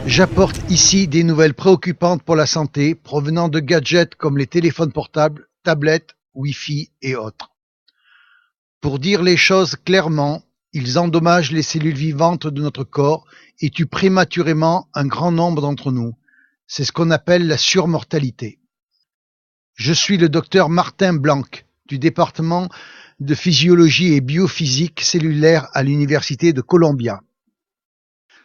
J'apporte ici des nouvelles préoccupantes pour la santé provenant de gadgets comme les téléphones portables, tablettes, Wi-Fi et autres. Pour dire les choses clairement, ils endommagent les cellules vivantes de notre corps et tuent prématurément un grand nombre d'entre nous. C'est ce qu'on appelle la surmortalité. Je suis le docteur Martin Blanc du département de physiologie et biophysique cellulaire à l'université de Columbia.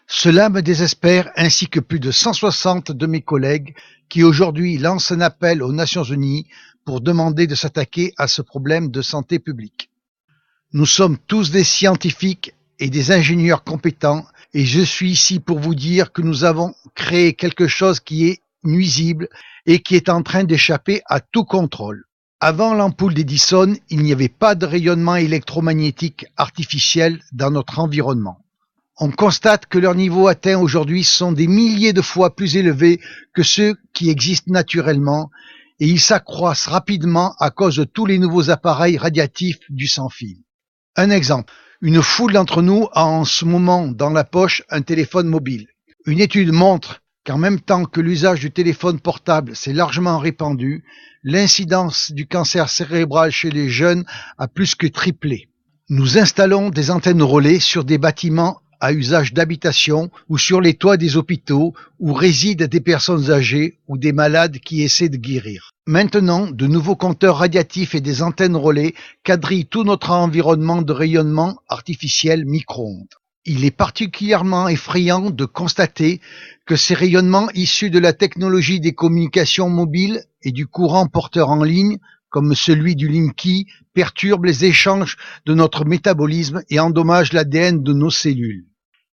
Cela me désespère ainsi que plus de 160 de mes collègues qui aujourd'hui lancent un appel aux Nations Unies pour demander de s'attaquer à ce problème de santé publique. Nous sommes tous des scientifiques et des ingénieurs compétents et je suis ici pour vous dire que nous avons créé quelque chose qui est nuisible et qui est en train d'échapper à tout contrôle. Avant l'ampoule d'Edison, il n'y avait pas de rayonnement électromagnétique artificiel dans notre environnement. On constate que leurs niveaux atteints aujourd'hui sont des milliers de fois plus élevés que ceux qui existent naturellement et ils s'accroissent rapidement à cause de tous les nouveaux appareils radiatifs du sans-fil. Un exemple, une foule d'entre nous a en ce moment dans la poche un téléphone mobile. Une étude montre qu'en même temps que l'usage du téléphone portable s'est largement répandu, l'incidence du cancer cérébral chez les jeunes a plus que triplé. Nous installons des antennes relais sur des bâtiments à usage d'habitation ou sur les toits des hôpitaux où résident des personnes âgées ou des malades qui essaient de guérir. Maintenant, de nouveaux compteurs radiatifs et des antennes relais quadrillent tout notre environnement de rayonnement artificiel micro-ondes. Il est particulièrement effrayant de constater que ces rayonnements issus de la technologie des communications mobiles et du courant porteur en ligne, comme celui du Linky, perturbent les échanges de notre métabolisme et endommagent l'ADN de nos cellules.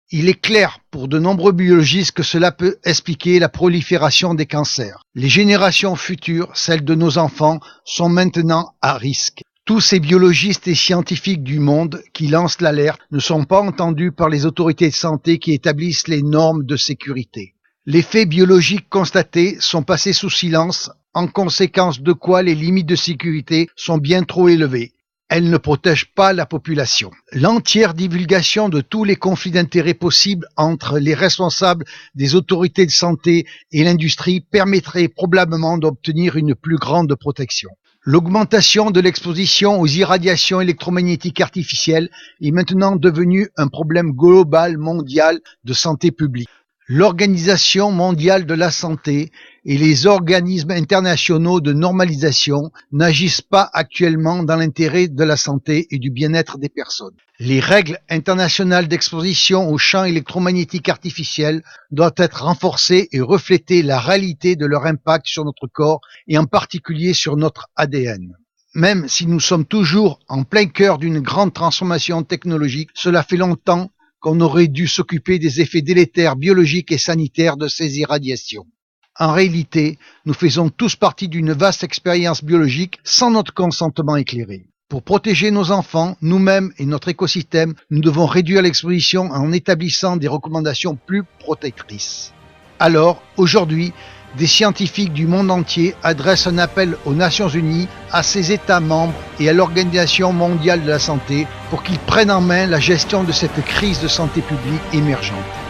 Il est clair pour de nombreux biologistes que cela peut expliquer la prolifération des cancers. Les générations futures, celles de nos enfants, sont maintenant à risque. Tous ces biologistes et scientifiques du monde qui lancent l'alerte ne sont pas entendus par les autorités de santé qui établissent les normes de sécurité. Les faits biologiques constatés sont passés sous silence, en conséquence de quoi les limites de sécurité sont bien trop élevées. Elles ne protègent pas la population. L'entière divulgation de tous les conflits d'intérêts possibles entre les responsables des autorités de santé et l'industrie permettrait probablement d'obtenir une plus grande protection. L'augmentation de l'exposition aux irradiations électromagnétiques artificielles est maintenant devenue un problème global mondial de santé publique. L'Organisation mondiale de la santé et les organismes internationaux de normalisation n'agissent pas actuellement dans l'intérêt de la santé et du bien-être des personnes. Les règles internationales d'exposition aux champs électromagnétiques artificiels doivent être renforcées et refléter la réalité de leur impact sur notre corps et en particulier sur notre ADN. Même si nous sommes toujours en plein cœur d'une grande transformation technologique, cela fait longtemps qu'on aurait dû s'occuper des effets délétères biologiques et sanitaires de ces irradiations. En réalité, nous faisons tous partie d'une vaste expérience biologique sans notre consentement éclairé. Pour protéger nos enfants, nous-mêmes et notre écosystème, nous devons réduire l'exposition en établissant des recommandations plus protectrices. Alors, aujourd'hui, des scientifiques du monde entier adressent un appel aux Nations Unies, à ses États membres et à l'Organisation mondiale de la santé pour qu'ils prennent en main la gestion de cette crise de santé publique émergente.